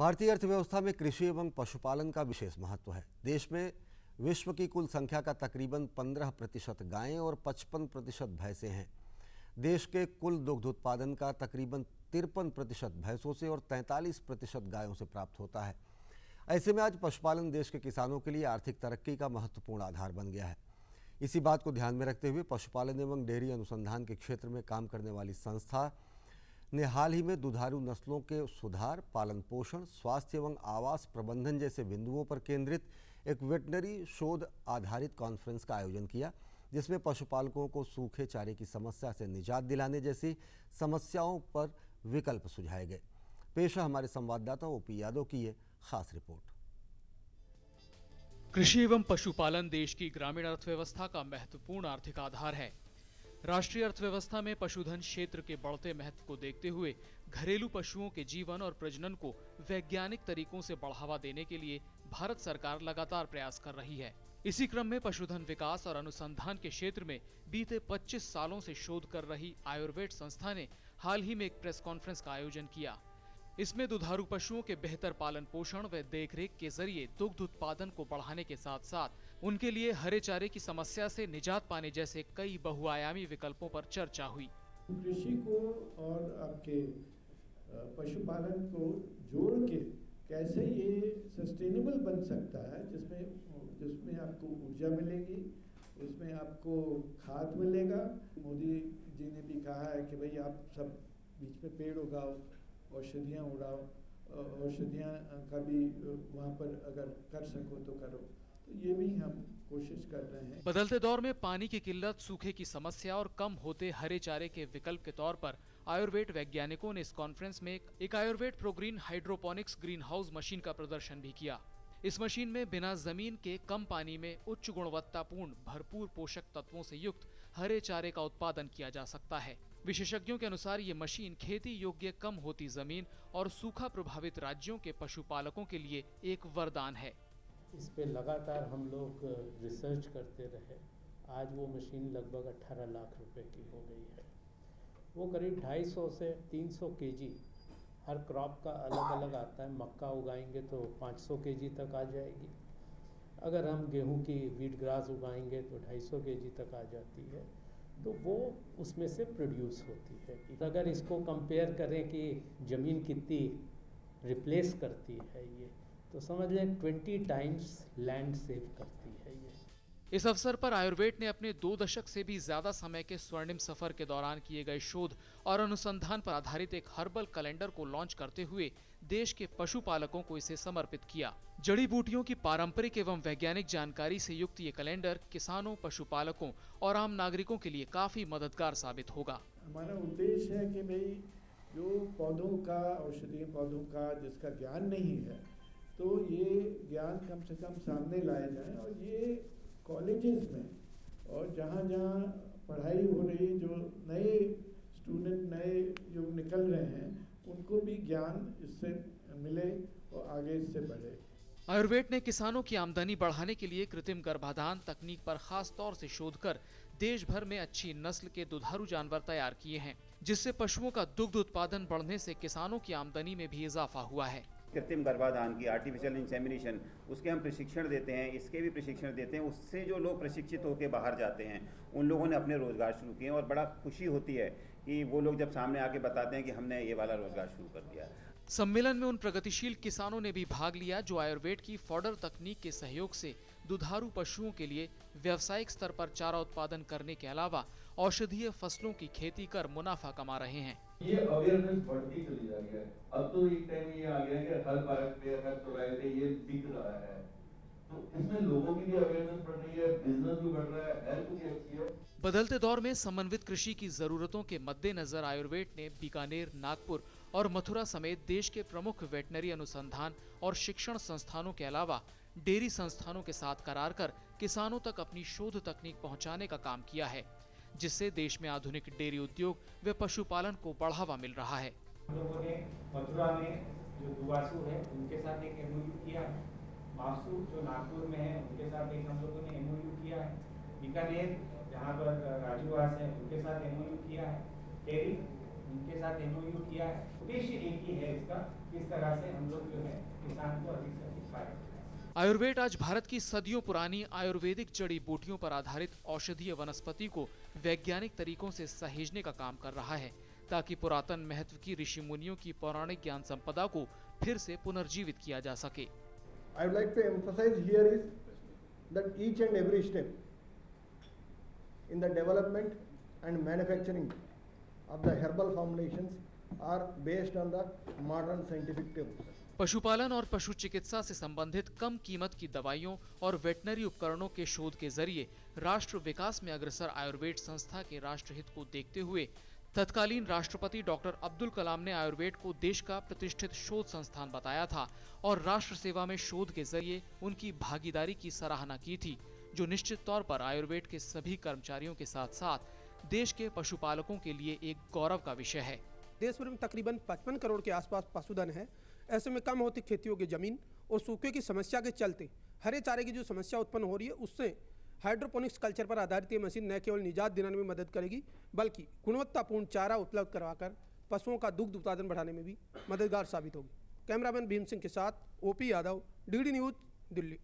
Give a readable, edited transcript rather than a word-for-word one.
भारतीय अर्थव्यवस्था में कृषि एवं पशुपालन का विशेष महत्व है। देश में विश्व की कुल संख्या का तकरीबन 15% गायें और 55% भैंसें हैं। देश के कुल दुग्ध उत्पादन का तकरीबन 53% भैंसों से और 43% गायों से प्राप्त होता है। ऐसे में आज पशुपालन देश के किसानों के लिए आर्थिक तरक्की का महत्वपूर्ण आधार बन गया है। इसी बात को ध्यान में रखते हुए पशुपालन एवं डेयरी अनुसंधान के क्षेत्र में काम करने वाली संस्था ने हाल ही में दुधारू नस्लों के सुधार, पालन पोषण, स्वास्थ्य एवं आवास प्रबंधन जैसे बिंदुओं पर केंद्रित एक वेटनरी शोध आधारित कॉन्फ्रेंस का आयोजन किया, जिसमें पशुपालकों को सूखे चारे की समस्या से निजात दिलाने जैसी समस्याओं पर विकल्प सुझाए गए। पेश है हमारे संवाददाता ओपी यादव की ये खास रिपोर्ट। कृषि एवं पशुपालन देश की ग्रामीण अर्थव्यवस्था का महत्वपूर्ण आर्थिक आधार है। राष्ट्रीय अर्थव्यवस्था में पशुधन क्षेत्र के बढ़ते महत्व को देखते हुए घरेलू पशुओं के जीवन और प्रजनन को वैज्ञानिक तरीकों से बढ़ावा देने के लिए भारत सरकार लगातार प्रयास कर रही है। इसी क्रम में पशुधन विकास और अनुसंधान के क्षेत्र में बीते 25 सालों से शोध कर रही आयुर्वेद संस्था ने हाल ही में एक प्रेस कॉन्फ्रेंस का आयोजन किया। इसमें दुधारू पशुओं के बेहतर पालन पोषण व देखरेख के जरिए दुग्ध उत्पादन को बढ़ाने के साथ साथ उनके लिए हरे चारे की समस्या से निजात पाने जैसे कई बहुआयामी विकल्पों पर चर्चा हुई। कृषि को और आपके पशुपालन को जोड़ के कैसे ये सस्टेनेबल बन सकता है, जिसमें आपको ऊर्जा मिलेगी, उसमें आपको खाद मिलेगा। मोदी जी ने भी कहा है कि भाई आप सब बीच में पेड़ उगाओ, औषधियाँ उड़ाओ, औषधियाँ का भी वहाँ पर अगर कर सको तो करो। तो ये भी हम कोशिश कर रहे हैं। बदलते दौर में पानी की किल्लत, सूखे की समस्या और कम होते हरे चारे के विकल्प के तौर पर आयुर्वेद वैज्ञानिकों ने इस कॉन्फ्रेंस में एक Ayurveda Progreen hydroponics green house machine का प्रदर्शन भी किया। इस मशीन में बिना जमीन के कम पानी में उच्च गुणवत्तापूर्ण भरपूर पोषक तत्वों से युक्त हरे चारे का उत्पादन किया जा सकता है। विशेषज्ञों के अनुसार ये मशीन खेती योग्य कम होती जमीन और सूखा प्रभावित राज्यों के पशुपालकों के लिए एक वरदान है। इस पे लगातार हम लोग रिसर्च करते रहे। आज वो मशीन लगभग 18 लाख रुपए की हो गई है। वो करीब 250 से 300 केजी हर क्रॉप का अलग अलग आता है। मक्का उगाएंगे तो 500 केजी तक आ जाएगी। अगर हम गेहूं की वीट ग्रास उगाएंगे तो 250 केजी तक आ जाती है। तो वो उसमें से प्रोड्यूस होती है। अगर इसको कंपेयर करें कि ज़मीन कितनी रिप्लेस करती है ये, तो समझ लें 20 टाइम्स लैंड सेव करती है ये। इस अवसर पर आयुर्वेद ने अपने 2 दशक से भी ज्यादा समय के स्वर्णिम सफर के दौरान किए गए शोध और अनुसंधान पर आधारित एक हर्बल कैलेंडर को लॉन्च करते हुए देश के पशुपालकों को इसे समर्पित किया। जड़ी बूटियों की पारंपरिक एवं वैज्ञानिक जानकारी से युक्त ये कैलेंडर किसानों, पशुपालकों और आम नागरिकों के लिए काफी मददगार साबित होगा। हमारा उद्देश्य है कि भाई जो पौधों का, औषधीय पौधों का जिसका ज्ञान नहीं है, तो ये ज्ञान कम से कम सामने लाया जाए और ये कॉलेजेस में और जहाँ जहाँ पढ़ाई हो रही, जो नए स्टूडेंट नए जो निकल रहे हैं, उनको भी ज्ञान इससे मिले और आगे इससे बढ़े। आयुर्वेद ने किसानों की आमदनी बढ़ाने के लिए कृत्रिम गर्भाधान तकनीक पर खास तौर से शोध कर देश भर में अच्छी नस्ल के दुधारू जानवर तैयार किए हैं, जिससे पशुओं का दुग्ध उत्पादन बढ़ने से किसानों की आमदनी में भी इजाफा हुआ है। कृत्रिम गर्भाधान की, आर्टिफिशियल इंसेमिनेशन, उसके हम प्रशिक्षण देते हैं, इसके भी प्रशिक्षण देते हैं। उससे जो लोग प्रशिक्षित होकर बाहर जाते हैं, उन लोगों ने अपने रोजगार शुरू किए और बड़ा खुशी होती है कि वो लोग जब सामने आके बताते हैं कि हमने ये वाला रोजगार शुरू कर दिया। सम्मेलन में उन प्रगतिशील किसानों ने भी भाग लिया जो आयुर्वेद की फॉडर तकनीक के सहयोग से दुधारू पशुओं के लिए व्यावसायिक स्तर पर चारा उत्पादन करने के अलावा औषधीय फसलों की खेती कर मुनाफा कमा रहे हैं। ये अवेयरनेस बढ़ती चली जा रही है। अब तो एक टाइम ये आ गया है कि हर पार्क पे, हर चौराहे पे ये बिक रहा है, तो इसमें लोगों की भी अवेयरनेस बढ़ रही है, बिजनेस भी बढ़ रहा है, हेल्थ भी अच्छी है। बदलते दौर में समन्वित कृषि की जरूरतों के मद्देनजर आयुर्वेद ने बीकानेर, नागपुर और मथुरा समेत देश के प्रमुख वेटनरी अनुसंधान और शिक्षण संस्थानों के अलावा डेयरी संस्थानों के साथ करार कर किसानों तक अपनी शोध तकनीक पहुंचाने का काम किया है, जिससे देश में आधुनिक डेयरी उद्योग व पशुपालन को बढ़ावा मिल रहा है। हम लोगों ने मथुरा में जो दुवासु है उनके साथ एक एमओयू किया है। मासू जो नागपुर में है उनके साथ एक हम लोगों ने एमओयू किया है। बीकानेर जहाँ पर राजूवास है उनके साथ एमओयू किया है। टेरी उनके साथ एमओयू किया है। उद्देश्य एक ही है इसका इस तरह से हम लोग जो है किसान को अधिक से अधिक फायदा दिलाएं। आयुर्वेद आज भारत की सदियों पुरानी आयुर्वेदिक जड़ी बूटियों पर आधारित औषधीय वनस्पति को वैज्ञानिक तरीकों से सहेजने का काम कर रहा है, ताकि पुरातन महत्व की ऋषि मुनियों की पौराणिक ज्ञान संपदा को फिर से पुनर्जीवित किया जा सके। I would like to emphasize here is that each and every step in the development and manufacturing of the herbal formulations are based on the modern scientific tools. पशुपालन और पशु चिकित्सा से संबंधित कम कीमत की दवाइयों और वेटनरी उपकरणों के शोध के जरिए राष्ट्र विकास में अग्रसर आयुर्वेद संस्था के राष्ट्रहित को देखते हुए तत्कालीन राष्ट्रपति डॉक्टर अब्दुल कलाम ने आयुर्वेद को देश का प्रतिष्ठित शोध संस्थान बताया था और राष्ट्र सेवा में शोध के जरिए उनकी भागीदारी की सराहना की थी, जो निश्चित तौर पर आयुर्वेद के सभी कर्मचारियों के साथ साथ देश के पशुपालकों के लिए एक गौरव का विषय है। देश भर में तकरीबन 55 करोड़ के आसपास पशुधन है। ऐसे में कम होती खेतियों की जमीन और सूखे की समस्या के चलते हरे चारे की जो समस्या उत्पन्न हो रही है, उससे हाइड्रोपोनिक्स कल्चर पर आधारित ये मशीन न केवल निजात दिलाने में मदद करेगी, बल्कि गुणवत्तापूर्ण चारा उपलब्ध करवाकर पशुओं का दुग्ध उत्पादन बढ़ाने में भी मददगार साबित होगी। कैमरामैन भीम सिंह के साथ OP Yadav, DD news, Delhi.